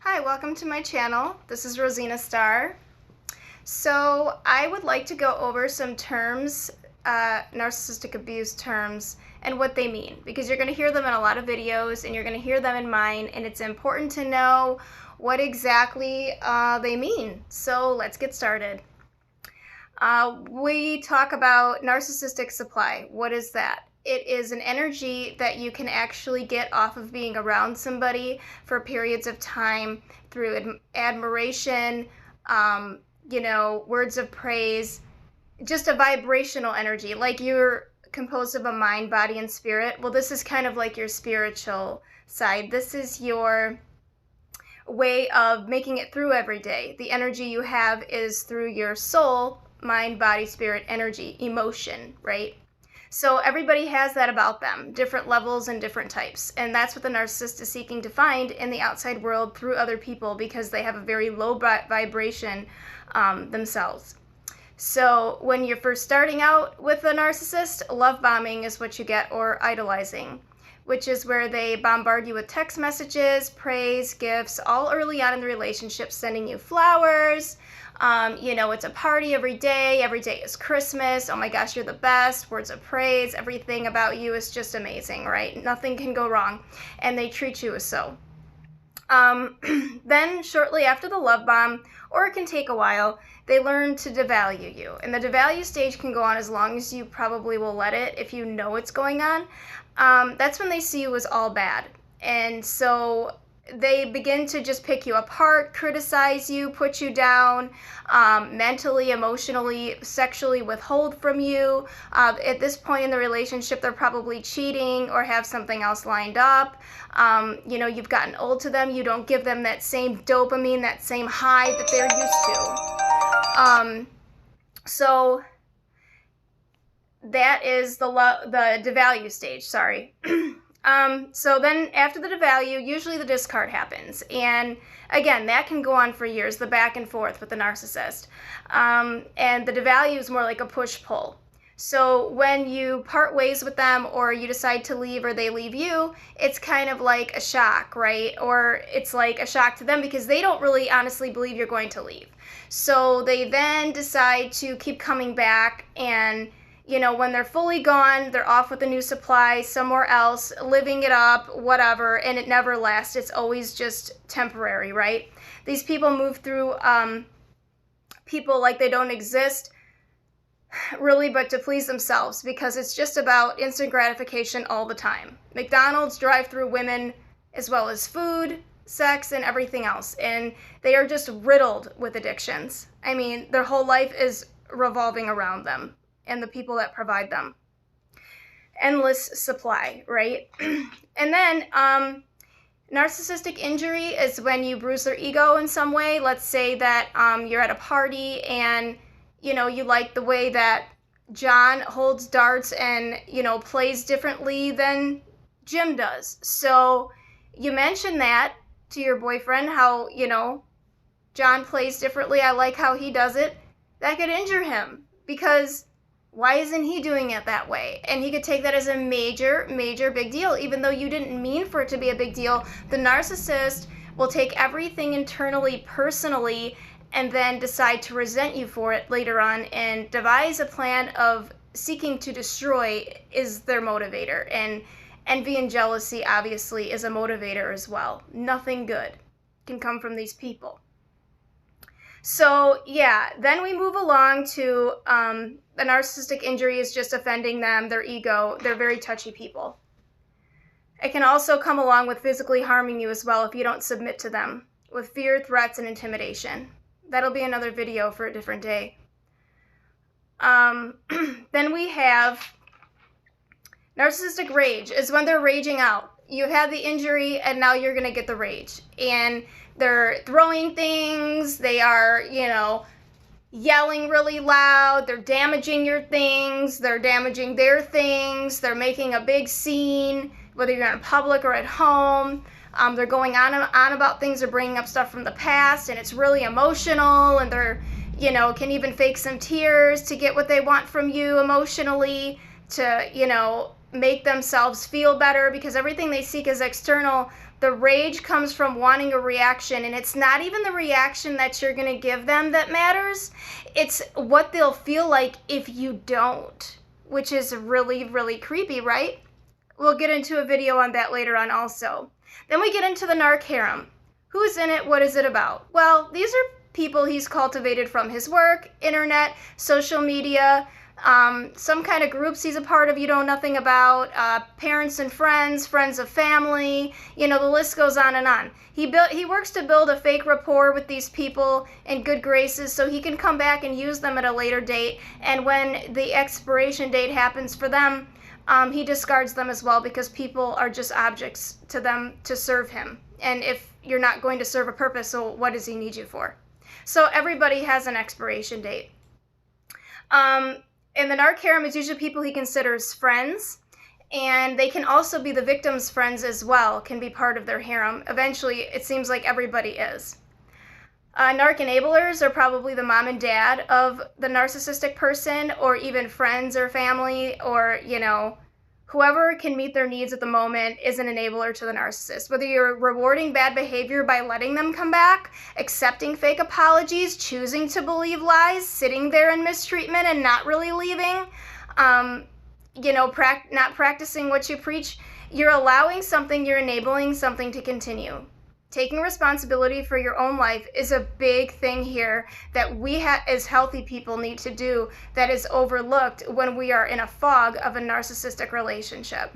Hi, welcome to my channel. This is Rosina Starr. So I would like to go over some terms, narcissistic abuse terms, and what they mean, because you're going to hear them in a lot of videos and you're going to hear them in mine, and it's important to know what exactly they mean. So let's get started. We talk about narcissistic supply. What is that? It is an energy that you can actually get off of being around somebody for periods of time through admiration, words of praise, just a vibrational energy. Like you're composed of a mind, body, and spirit. Well, this is kind of like your spiritual side. This is your way of making it through every day. The energy you have is through your soul, mind, body, spirit, energy, emotion, right? So everybody has that about them, different levels and different types. And that's what the narcissist is seeking to find in the outside world through other people, because they have a very low vibration themselves. So when you're first starting out with a narcissist, love bombing is what you get, or idolizing, which is where they bombard you with text messages, praise, gifts, all early on in the relationship, sending you flowers. It's a party every day. Every day is Christmas. Oh my gosh, you're the best. Words of praise. Everything about you is just amazing, right? Nothing can go wrong. And they treat you as so. Then shortly after the love bomb, or it can take a while, they learn to devalue you. And the devalue stage can go on as long as you probably will let it if you know what's going on. That's when they see you as all bad. And so they begin to just pick you apart, criticize you, put you down, mentally, emotionally, sexually withhold from you. At this point in the relationship, they're probably cheating or have something else lined up. You've gotten old to them. You don't give them that same dopamine, that same high that they're used to. So that is the devalue stage, sorry. So then after the devalue, usually the discard happens. And again, that can go on for years, the back and forth with the narcissist. And the devalue is more like a push-pull. So when you part ways with them, or you decide to leave, or they leave you, it's kind of like a shock, right? Or it's like a shock to them because they don't really honestly believe you're going to leave. So they then decide to keep coming back, and when they're fully gone, they're off with a new supply somewhere else, living it up, whatever, and it never lasts. It's always just temporary, right? These people move through people like they don't exist, really, but to please themselves, because it's just about instant gratification all the time. McDonald's, drive-through women, as well as food, sex, and everything else. And they are just riddled with addictions. I mean, their whole life is revolving around them and the people that provide them. Endless supply, right? And then narcissistic injury is when you bruise their ego in some way. Let's say that you're at a party and you like the way that John holds darts and plays differently than Jim does. So you mention that to your boyfriend, how John plays differently, I like how he does it. That could injure him, because why isn't he doing it that way? And he could take that as a major, major big deal, even though you didn't mean for it to be a big deal. The narcissist will take everything internally, personally, and then decide to resent you for it later on and devise a plan of seeking to destroy is their motivator. And envy and jealousy, obviously, is a motivator as well. Nothing good can come from these people. So yeah, then we move along to the narcissistic injury is just offending them, their ego. They're very touchy people. It can also come along with physically harming you as well if you don't submit to them, with fear, threats, and intimidation. That'll be another video for a different day. Then we have narcissistic rage, is when they're raging out. You had the injury and now you're going to get the rage. And they're throwing things, they are, yelling really loud, they're damaging your things, they're damaging their things, they're making a big scene, whether you're in public or at home. They're going on and on about things, they're bringing up stuff from the past, and it's really emotional, and they're, can even fake some tears to get what they want from you emotionally, to, make themselves feel better, because everything they seek is external, The rage comes from wanting a reaction, and it's not even the reaction that you're going to give them that matters. It's what they'll feel like if you don't, which is really, really creepy, right? We'll get into a video on that later on also. Then we get into the narc harem. Who's in it? What is it about? Well, these are people he's cultivated from his work, internet, social media, some kind of groups he's a part of you know nothing about, parents and friends, friends of family, you know, the list goes on and on. He works to build a fake rapport with these people in good graces so he can come back and use them at a later date, and when the expiration date happens for them, he discards them as well, because people are just objects to them to serve him. And if you're not going to serve a purpose, so what does he need you for? So everybody has an expiration date. And the narc harem is usually people he considers friends, and they can also be the victim's friends as well, can be part of their harem. Eventually, it seems like everybody is. Narc enablers are probably the mom and dad of the narcissistic person, or even friends or family, or, you know, whoever can meet their needs at the moment is an enabler to the narcissist. Whether you're rewarding bad behavior by letting them come back, accepting fake apologies, choosing to believe lies, sitting there in mistreatment and not really leaving, you know, not practicing what you preach, you're allowing something, you're enabling something to continue. Taking responsibility for your own life is a big thing here that we as healthy people need to do, that is overlooked when we are in a fog of a narcissistic relationship.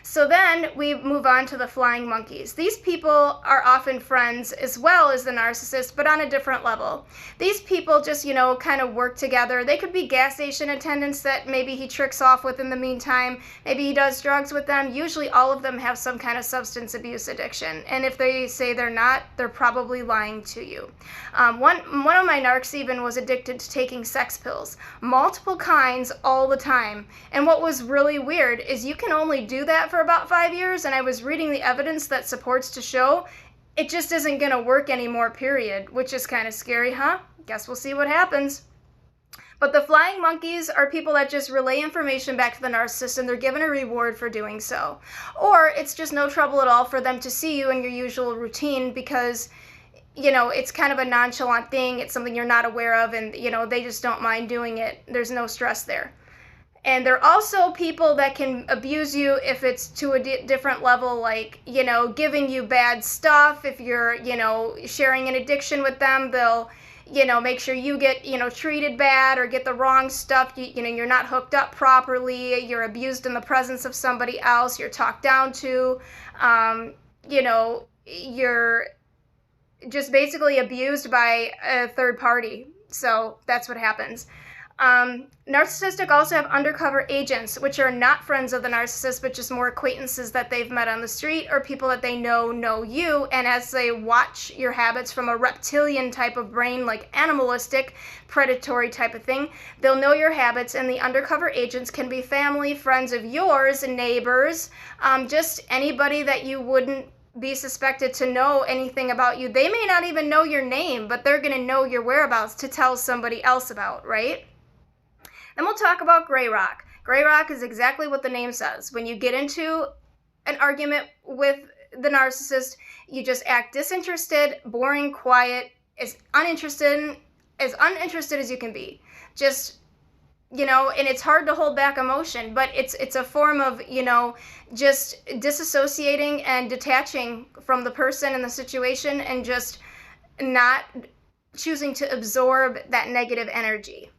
So then we move on to the flying monkeys. These people are often friends as well as the narcissist, but on a different level. These people just, you know, kind of work together. They could be gas station attendants that maybe he tricks off with in the meantime. Maybe he does drugs with them. Usually all of them have some kind of substance abuse addiction. And if they say they're not, they're probably lying to you. One of my narcs even was addicted to taking sex pills, multiple kinds all the time. And what was really weird is you can only do that for about 5 years, and I was reading the evidence that supports to show it just isn't going to work anymore, period, which is kind of scary, huh? Guess we'll see what happens. But the flying monkeys are people that just relay information back to the narcissist, and they're given a reward for doing so. Or it's just no trouble at all for them to see you in your usual routine because, you know, it's kind of a nonchalant thing. It's something you're not aware of, and, you know, they just don't mind doing it. There's no stress there. And they're also people that can abuse you if it's to a different level, like, you know, giving you bad stuff. If you're, you know, sharing an addiction with them, they'll, you know, make sure you get, you know, treated bad or get the wrong stuff. You know, you're not hooked up properly. You're abused in the presence of somebody else. You're talked down to. You know, you're just basically abused by a third party. So that's what happens. Narcissistic also have undercover agents, which are not friends of the narcissist, but just more acquaintances that they've met on the street, or people that they know you, and as they watch your habits from a reptilian type of brain, like animalistic, predatory type of thing, they'll know your habits, and the undercover agents can be family, friends of yours, neighbors, just anybody that you wouldn't be suspected to know anything about you. They may not even know your name, but they're going to know your whereabouts to tell somebody else about, right? Then we'll talk about gray rock. Gray rock is exactly what the name says. When you get into an argument with the narcissist, you just act disinterested, boring, quiet, as uninterested as you can be. Just, you know, and it's hard to hold back emotion, but it's a form of, you know, just disassociating and detaching from the person and the situation, and just not choosing to absorb that negative energy.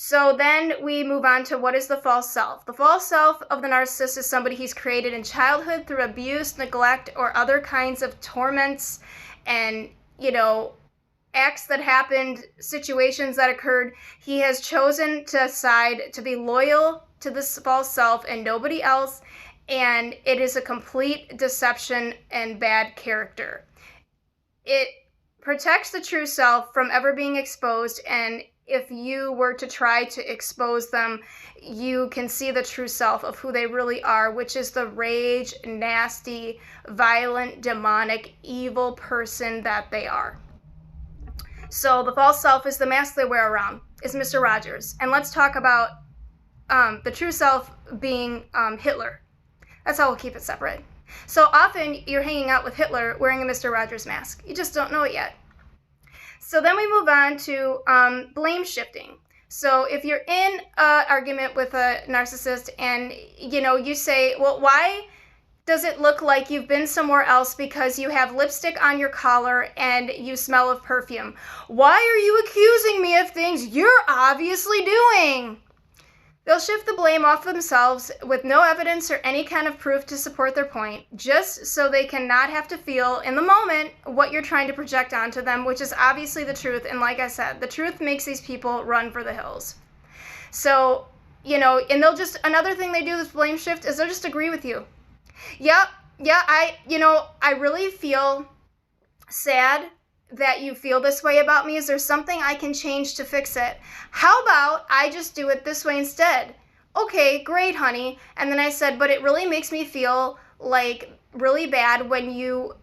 So then we move on to what is the false self. The false self of the narcissist is somebody he's created in childhood through abuse, neglect, or other kinds of torments and, you know, acts that happened, situations that occurred. He has chosen to decide to be loyal to this false self and nobody else, and it is a complete deception and bad character. It protects the true self from ever being exposed, and if you were to try to expose them, you can see the true self of who they really are, which is the rage, nasty, violent, demonic, evil person that they are. So the false self is the mask they wear around, is Mr. Rogers. And let's talk about the true self being Hitler. That's how we'll keep it separate. So often you're hanging out with Hitler wearing a Mr. Rogers mask. You just don't know it yet. So then we move on to blame shifting. So if you're in an argument with a narcissist and you say, well, why does it look like you've been somewhere else because you have lipstick on your collar and you smell of perfume? Why are you accusing me of things you're obviously doing? They'll shift the blame off themselves with no evidence or any kind of proof to support their point, just so they cannot have to feel in the moment what you're trying to project onto them, which is obviously the truth. And like I said, the truth makes these people run for the hills. So, and they'll just, another thing they do with blame shift is they'll just agree with you. I really feel sad that you feel this way about me. Is there something I can change to fix it? How about I just do it this way instead? Okay, great, honey. And then I said, but it really makes me feel like really bad when you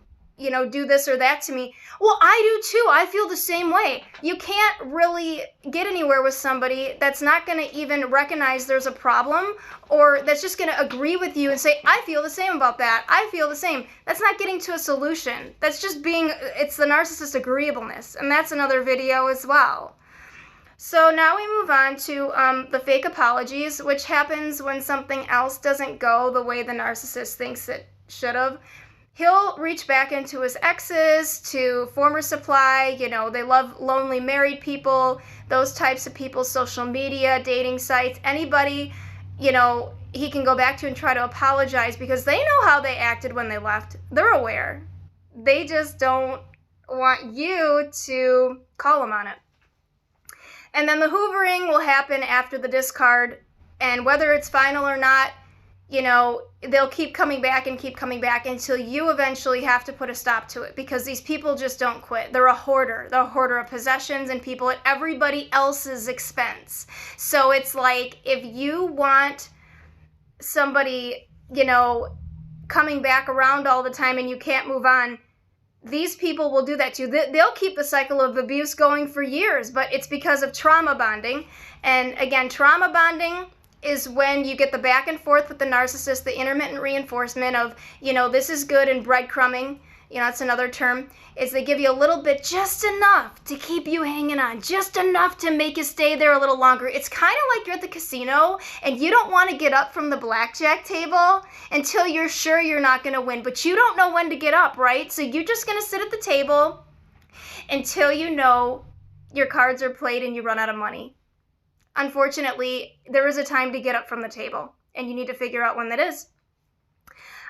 do this or that to me. Well, I do too. I feel the same way. You can't really get anywhere with somebody that's not going to even recognize there's a problem, or that's just going to agree with you and say, I feel the same about that. I feel the same. That's not getting to a solution. That's just it's the narcissist agreeableness. And that's another video as well. So now we move on to the fake apologies, which happens when something else doesn't go the way the narcissist thinks it should have. He'll reach back into his exes, to former supply. They love lonely married people, those types of people, social media, dating sites, anybody, he can go back to and try to apologize because they know how they acted when they left. They're aware. They just don't want you to call them on it. And then the hoovering will happen after the discard, and whether it's final or not, they'll keep coming back until you eventually have to put a stop to it, because these people just don't quit. They're a hoarder. They're a hoarder of possessions and people at everybody else's expense. So it's like, if you want somebody, coming back around all the time and you can't move on, these people will do that too. They'll keep the cycle of abuse going for years, but it's because of trauma bonding. And again, trauma bonding is when you get the back and forth with the narcissist, the intermittent reinforcement of, this is good, and breadcrumbing, it's another term, is they give you a little bit, just enough to keep you hanging on, just enough to make you stay there a little longer. It's kind of like you're at the casino and you don't want to get up from the blackjack table until you're sure you're not going to win, but you don't know when to get up, right? So you're just going to sit at the table until your cards are played and you run out of money. Unfortunately, there is a time to get up from the table, and you need to figure out when that is.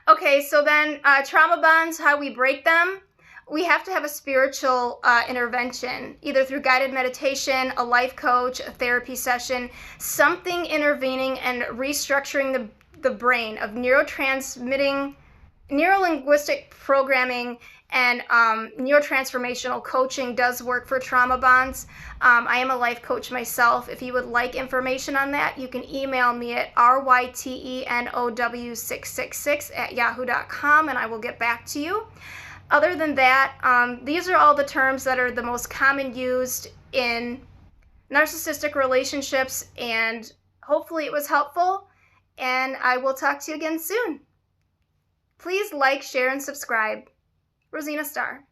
Okay, so then trauma bonds, how we break them. We have to have a spiritual intervention, either through guided meditation, a life coach, a therapy session, something intervening and restructuring the brain of neurolinguistic programming, and neurotransformational coaching does work for trauma bonds. I am a life coach myself. If you would like information on that, you can email me at rytenow666@yahoo.com, and I will get back to you. Other than that, these are all the terms that are the most common used in narcissistic relationships, and hopefully it was helpful, and I will talk to you again soon. Please like, share, and subscribe. Rosina Starr.